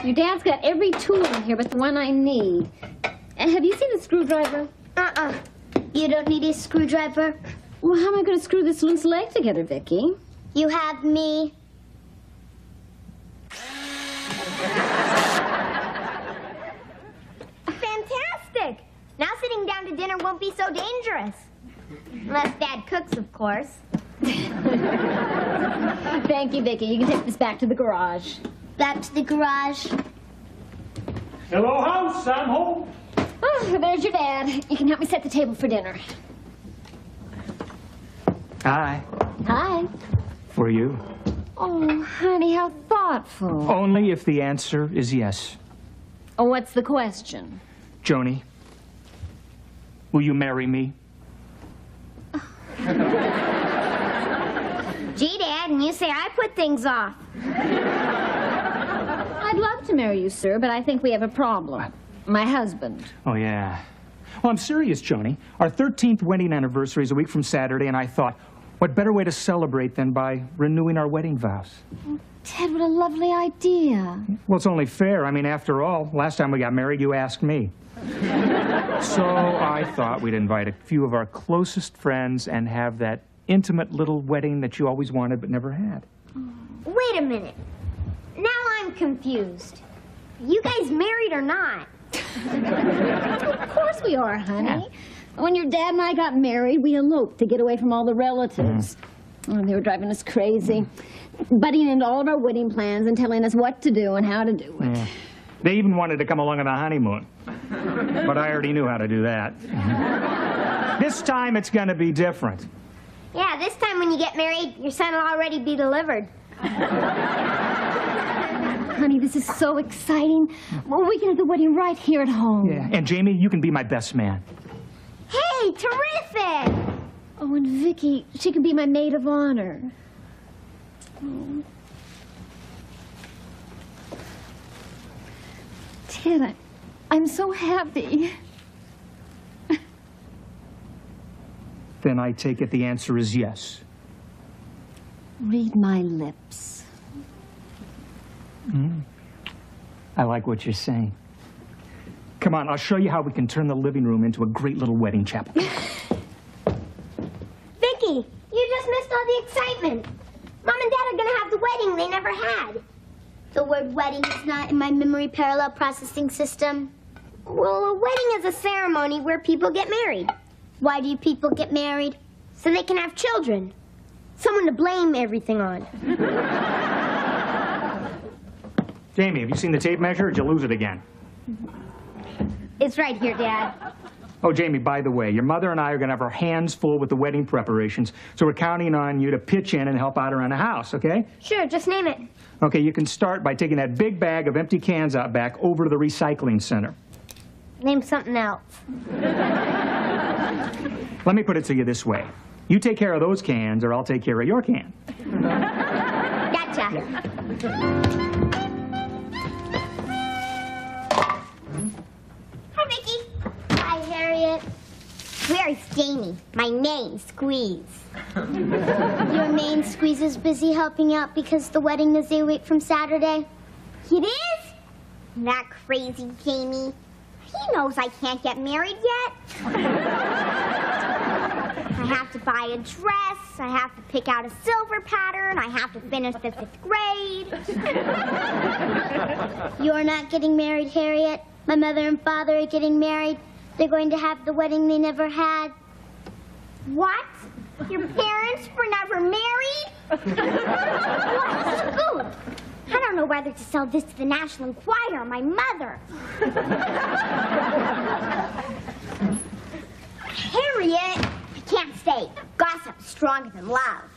Your dad's got every tool in here but the one I need. Have you seen the screwdriver? You don't need a screwdriver? Well, how am I going to screw this loose leg together, Vicki? You have me. Fantastic! Now sitting down to dinner won't be so dangerous. Unless Dad cooks, of course. Thank you, Vicki. You can take this back to the garage. Back to the garage. Hello, house. I'm home. Oh, there's your dad. You can help me set the table for dinner. Hi. Hi. For you. Oh, honey, how thoughtful. Only if the answer is yes. Oh, what's the question? Joni, will you marry me? Gee, Dad, and you say I put things off. I'd love to marry you, sir, but I think we have a problem. My husband. Oh, yeah. Well, I'm serious, Joni. Our 13th wedding anniversary is a week from Saturday, and I thought, what better way to celebrate than by renewing our wedding vows? Oh, Ted, what a lovely idea. Well, it's only fair. I mean, after all, last time we got married, you asked me. So I thought we'd invite a few of our closest friends and have that intimate little wedding that you always wanted but never had. Wait a minute. Now I'm confused. You guys married or not? Of course we are, honey. Yeah. When your dad and I got married, we eloped to get away from all the relatives. Oh, they were driving us crazy, butting into all of our wedding plans and telling us what to do and how to do it. Yeah. They even wanted to come along on the honeymoon, but I already knew how to do that. This time it's going to be different. Yeah, this time when you get married, your son will already be delivered. Honey, this is so exciting. Well, we can have the wedding right here at home. Yeah, and Jamie, you can be my best man. Hey, terrific! Oh, and Vicki, she can be my maid of honor. Oh. Ted, I'm so happy. Then I take it the answer is yes. Read my lips. I like what you're saying. Come on, I'll show you how we can turn the living room into a great little wedding chapel. Vicki, you just missed all the excitement. Mom and Dad are going to have the wedding they never had. The word wedding is not in my memory parallel processing system. Well, a wedding is a ceremony where people get married. Why do people get married? So they can have children. Someone to blame everything on. Jamie, have you seen the tape measure, or did you lose it again? It's right here, Dad. Oh, Jamie, by the way, your mother and I are going to have our hands full with the wedding preparations, so we're counting on you to pitch in and help out around the house, okay? Sure, just name it. Okay, you can start by taking that big bag of empty cans out back over to the recycling center. Name something else. Let me put it to you this way. You take care of those cans, or I'll take care of your can. Gotcha. Yeah. Hi, Vicki. Hi, Harriet. Where's Jamie? My main squeeze. Your main squeeze is busy helping out because the wedding is a week from Saturday. It is? That crazy Jamie. He knows I can't get married yet. I have to buy a dress, I have to pick out a silver pattern, I have to finish the 5th grade. You're not getting married, Harriet. My mother and father are getting married. They're going to have the wedding they never had. What? Your parents were never married? What's the scoop? I don't know whether to sell this to the National Enquirer or my mother. Harriet! I can't stay. Gossip's stronger than love.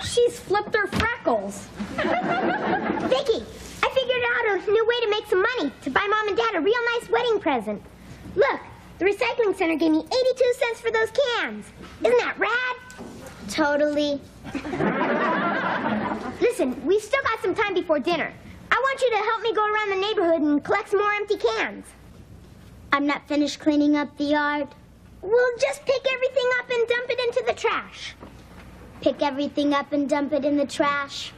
She's flipped her freckles. Vicki, I figured out a new way to make some money to buy Mom and Dad a real nice wedding present. Look, the recycling center gave me 82 cents for those cans. Isn't that rad? Totally. Listen, we've still got some time before dinner. I want you to help me go around the neighborhood and collect some more empty cans. I'm not finished cleaning up the yard. We'll just pick everything up and dump it into the trash. Pick everything up and dump it in the trash.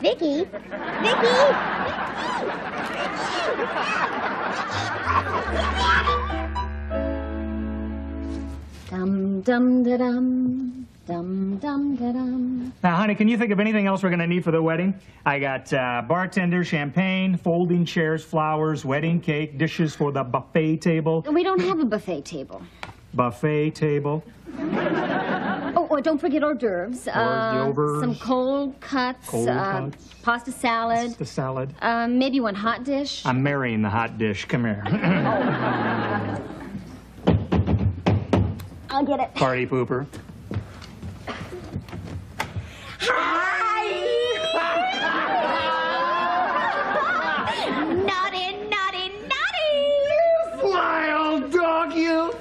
Vicky? Dum dum da dum. Dum dum da dum. Now, honey, can you think of anything else we're going to need for the wedding? I got bartender, champagne, folding chairs, flowers, wedding cake, dishes for the buffet table. We don't have a buffet table. Buffet table. Oh, don't forget hors d'oeuvres. Hors d'oeuvres. Some cold cuts. Pasta salad. Pasta salad. Maybe one hot dish. I'm marrying the hot dish. Come here. I'll get it. Party pooper. Naughty, naughty, naughty! Sly old dog, you!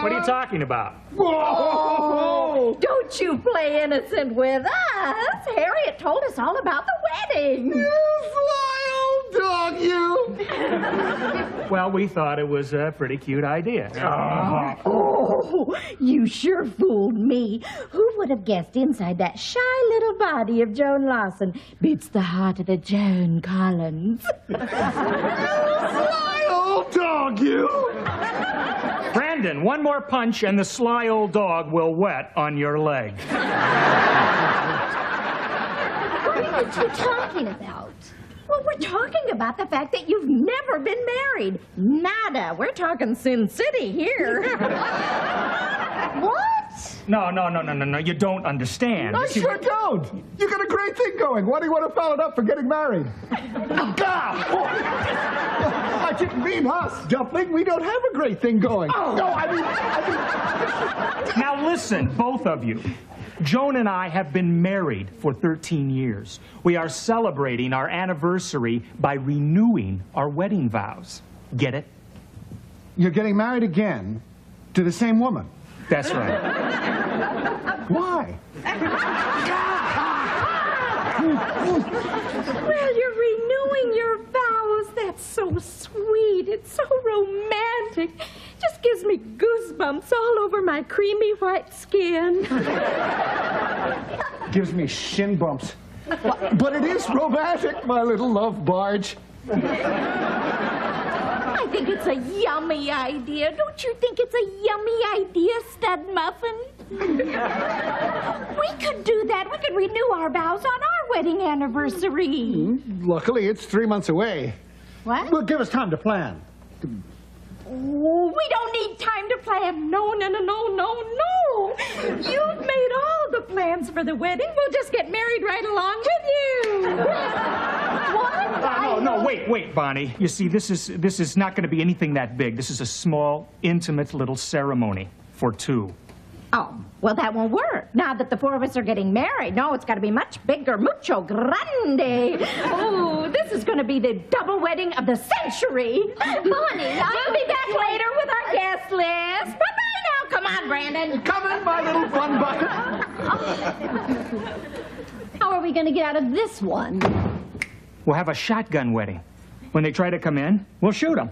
What are you talking about? Whoa! Don't you play innocent with us. Harriet told us all about the wedding. You sly old dog, you! Well, we thought it was a pretty cute idea. Oh, you sure fooled me. Who would have guessed inside that shy little body of Joan Lawson beats the heart of the Joan Collins? Sly old dog, you! Brandon, one more punch and the sly old dog will wet on your leg. What are you two talking about? Well, we're talking about the fact that you've never been married. Nada. We're talking Sin City here. What? No, you don't understand. I sure don't. You got a great thing going. Why do you want to foul it up for getting married? I didn't mean us, Dumpling. We don't have a great thing going. Oh. No, I mean... Now listen, both of you. Joan and I have been married for 13 years. We are celebrating our anniversary by renewing our wedding vows. Get it? You're getting married again to the same woman. That's right. Why? Well, you're renewing your vows. That's so sweet. It's so romantic. Just gives me goosebumps all over my creamy white skin. Gives me shin bumps. But it is romantic, my little love barge. I think it's a yummy idea. Don't you think it's a yummy idea, Stud Muffin? We could do that. We could renew our vows on our wedding anniversary. Luckily, it's 3 months away. What? Well, give us time to plan. Oh, we don't need time to plan. No. You've made all the plans for the wedding. We'll just get married right along with you. What? No, wait, Bonnie. You see, this is not going to be anything that big. This is a small, intimate little ceremony for two. Oh, well, that won't work. Now that the four of us are getting married. No, it's got to be much bigger, mucho grande. Oh, this is going to be the double wedding of the century. Bonnie, We'll be back later with our guest list. Bye-bye now. Come on, Brandon. Come in, my little fun bucket. How are we going to get out of this one? We'll have a shotgun wedding. When they try to come in, we'll shoot them.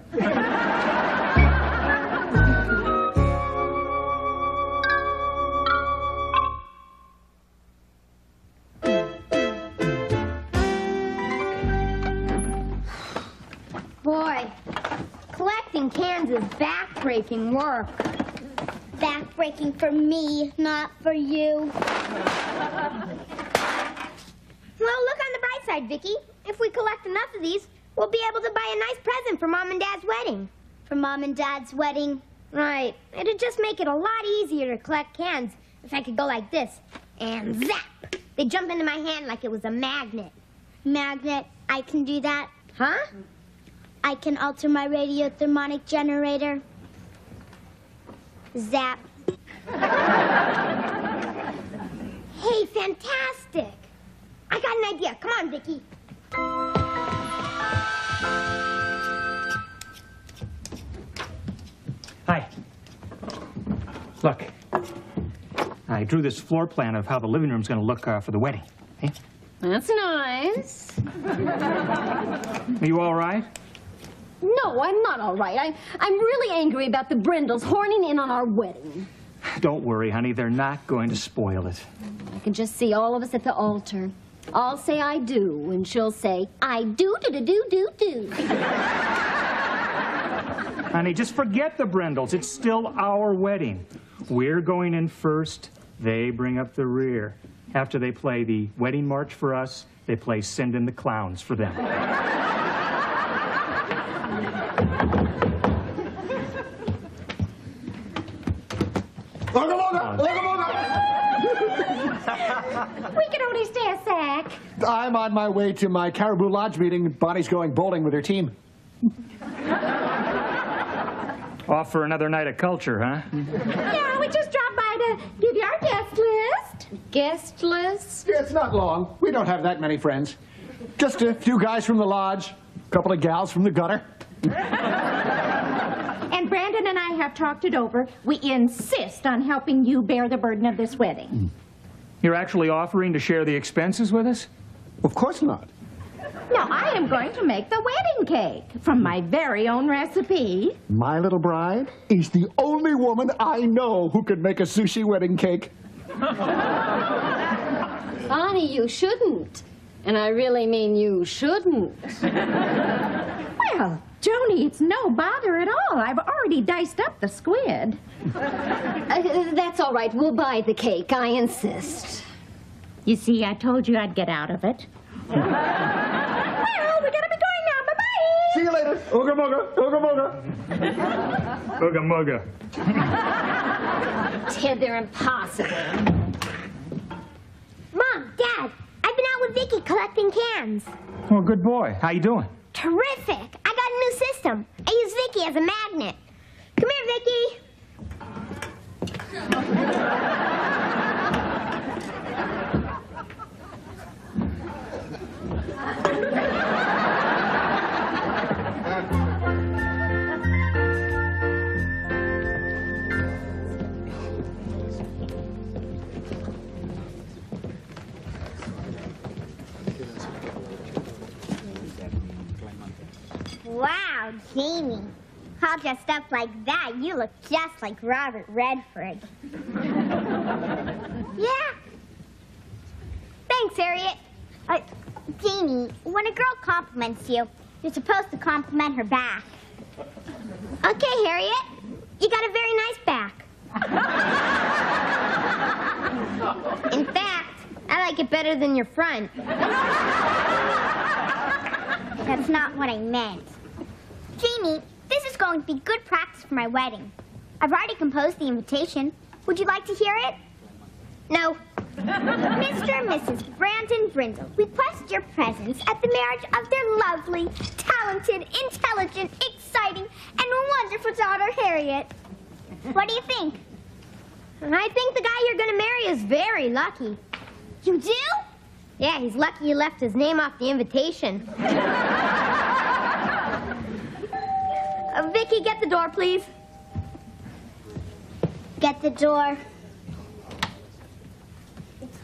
Boy, collecting cans is back-breaking work. Back-breaking for me, not for you. Well, look on the bright side, Vicky. If we collect enough of these, we'll be able to buy a nice present for Mom and Dad's wedding. For Mom and Dad's wedding? Right. It'd just make it a lot easier to collect cans if I could go like this. And zap! They jump into my hand like it was a magnet. Magnet, I can do that. Huh? I can alter my radiothermonic generator. Zap. Hey, fantastic! I got an idea. Come on, Vicky. Hi. Look, I drew this floor plan of how the living room's going to look for the wedding. Hey? That's nice. Are you all right? No, I'm not all right. I'm really angry about the Brindles horning in on our wedding. Don't worry, honey. They're not going to spoil it. I can just see all of us at the altar. I'll say I do, and she'll say, I do. Honey, just forget the Brindles. It's still our wedding. We're going in first. They bring up the rear. After they play the wedding march for us, they play Send in the Clowns for them. We can only stay a sec. I'm on my way to my Caribou Lodge meeting. Bonnie's going bowling with her team. Off for another night of culture, huh? Yeah, we just dropped by to give you our guest list. Guest list? It's not long. We don't have that many friends. Just a few guys from the lodge, a couple of gals from the gutter. And Brandon and I have talked it over. We insist on helping you bear the burden of this wedding. You're actually offering to share the expenses with us? Of course not. Now, I am going to make the wedding cake from my very own recipe. My little bride is the only woman I know who could make a sushi wedding cake. Bonnie, you shouldn't. And I really mean you shouldn't. Well, Joni, it's no bother at all. I've already diced up the squid. That's all right. We'll buy the cake. I insist. You see, I told you I'd get out of it. Well, we gotta be going now. Bye-bye. See you later. Ooga mooga, ooga mooga. Ooga mooga. Ted, they're impossible. Mom, Dad, I've been out with Vicky collecting cans. Oh, good boy. How you doing? Terrific. I got a new system. I use Vicky as a magnet. Come here, Vicky. Wow, Jamie. All dressed up like that, you look just like Robert Redford. Yeah. Thanks, Harriet. Jamie, when a girl compliments you, you're supposed to compliment her back. Okay, Harriet. You got a very nice back. In fact, I like it better than your front. That's not what I meant. Jamie, this is going to be good practice for my wedding. I've already composed the invitation. Would you like to hear it? No. Mr. and Mrs. Brandon Brindle request your presence at the marriage of their lovely, talented, intelligent, exciting, and wonderful daughter, Harriet. What do you think? I think the guy you're going to marry is very lucky. You do? Yeah, he's lucky you left his name off the invitation. Vicky, get the door, please. Get the door.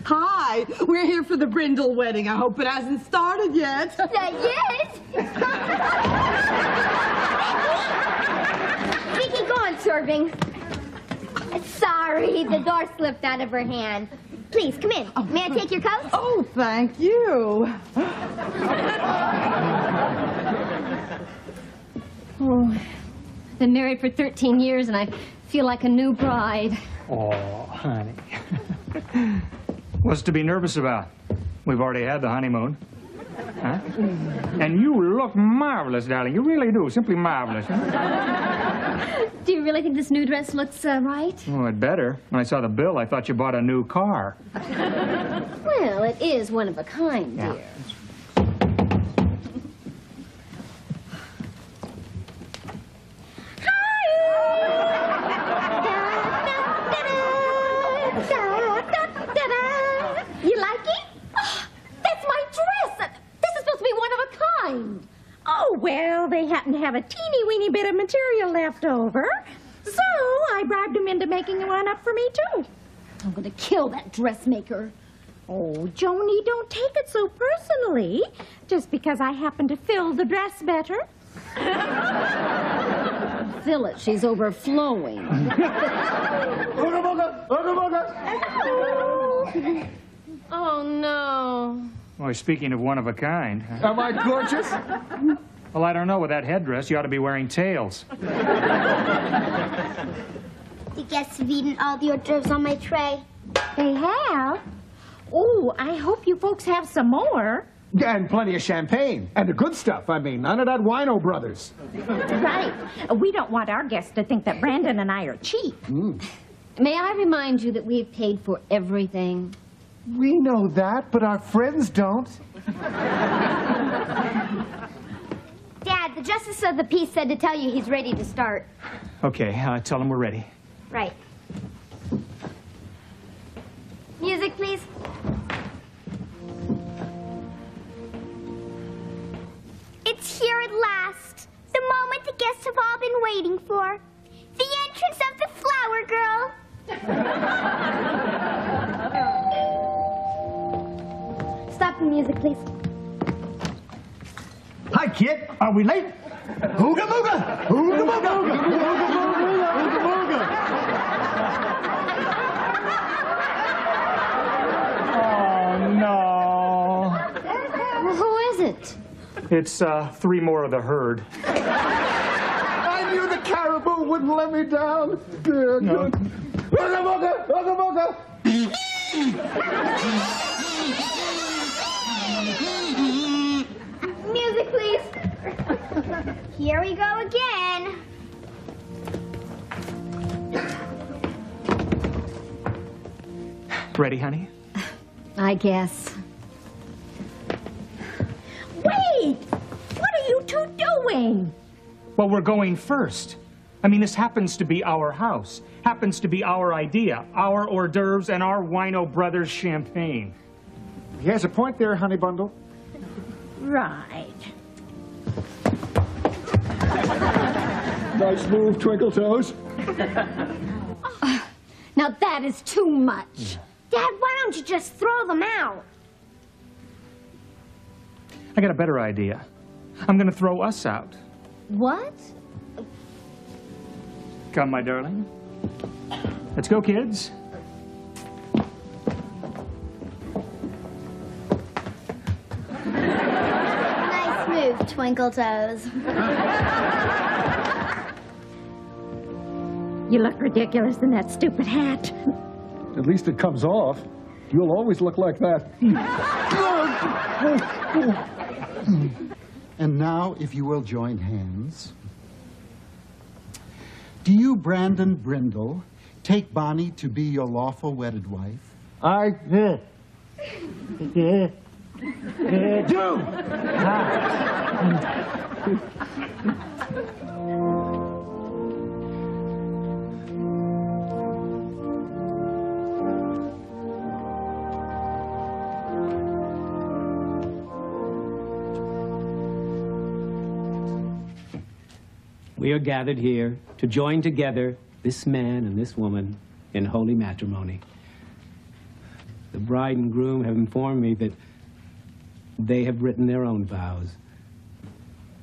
Hi, we're here for the Brindle wedding. I hope it hasn't started yet. Not yet. Vicky, go on serving. Sorry, the door slipped out of her hand. Please, come in. May I take your coat? Oh, thank you. Oh, I've been married for 13 years, and I feel like a new bride. Oh, honey. What's to be nervous about? We've already had the honeymoon. Huh? And you look marvelous, darling. You really do. Simply marvelous. Huh? Do you really think this new dress looks right? Oh, it better. When I saw the bill, I thought you bought a new car. Well, it is one of a kind, Yeah. dear. You like it? Oh, that's my dress. This is supposed to be one of a kind. Oh, well, they happen to have a teeny-weeny bit of material left over. So I bribed them into making one up for me, too. I'm going to kill that dressmaker. Oh, Joni, don't take it so personally. Just because I happen to fill the dress better. Fill it. She's overflowing. Ooga mooga, ooga mooga. Oh, no. Boy, speaking of one of a kind. Am I gorgeous? Well, I don't know. With that headdress, you ought to be wearing tails. The guests have eaten all the hors d'oeuvres on my tray. They have? Oh, I hope you folks have some more. And plenty of champagne. And the good stuff, I mean. None of that Wino Brothers. Right. We don't want our guests to think that Brandon and I are cheap. May I remind you that we've paid for everything? We know that, but our friends don't. Dad, the justice of the peace said to tell you he's ready to start. Okay, tell him we're ready. Right. Music, please. It's here at last. The moment the guests have all been waiting for. The entrance of the flower girl. Stop the music, please. Hi, kid. Are we late? Ooga booga! Ooga booga! Ooga booga! Ooga booga! Oh, no. Well, who is it? It's 3 more of the herd. I knew the caribou wouldn't let me down. Good. No. Ooga booga! Ooga booga! Music, please. Here we go again. Ready, honey? I guess. Wait! What are you two doing? Well, we're going first. I mean, this happens to be our house. Happens to be our idea. Our hors d'oeuvres and our Wino Brothers champagne. He has a point there, honey bundle. Right. Nice move, Twinkle Toes. Now that is too much. Dad, why don't you just throw them out? I got a better idea. I'm going to throw us out. What? Come, my darling. Let's go, kids. Nice move, Twinkle Toes. You look ridiculous in that stupid hat. At least it comes off. You'll always look like that. And now, if you will join hands. Do you, Brandon Brindle, take Bonnie to be your lawful wedded wife? I do. We are gathered here to join together this man and this woman in holy matrimony. The bride and groom have informed me that they have written their own vows.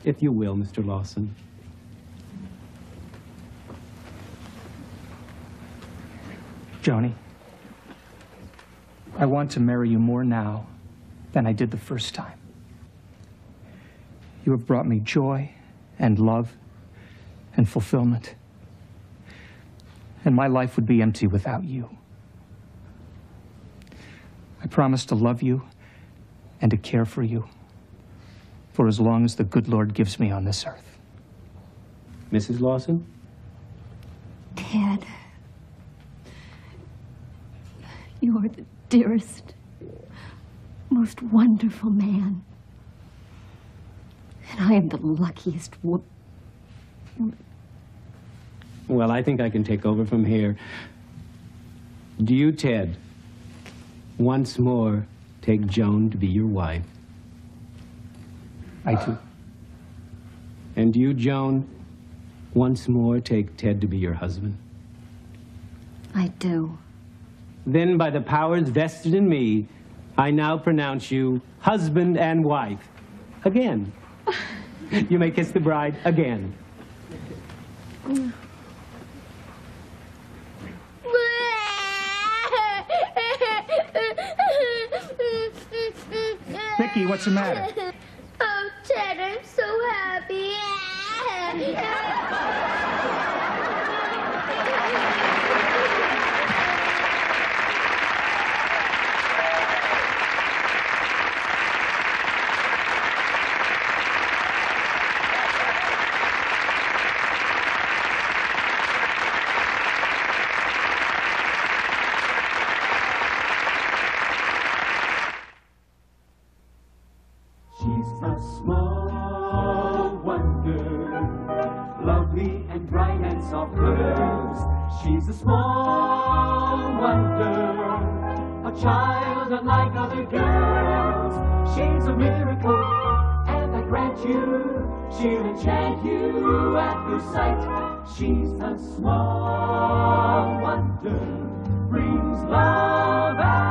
If you will, Mr. Lawson. Joni, I want to marry you more now than I did the first time. You have brought me joy and love and fulfillment. And my life would be empty without you. I promise to love you and to care for you for as long as the good Lord gives me on this earth. Mrs. Lawson? Ted, you are the dearest, most wonderful man. And I am the luckiest woman. Well, I think I can take over from here. Do you, Ted, once more take Joan to be your wife? I do. And do you, Joan, once more take Ted to be your husband? I do. Then, by the powers vested in me, I now pronounce you husband and wife. Again. You may kiss the bride again. what's the matter? Oh, Ted, I'm so happy. She's a small wonder, lovely and bright and soft curves. She's a small wonder, a child unlike other girls. She's a miracle, and I grant you, she'll enchant you at first sight. She's a small wonder, brings love and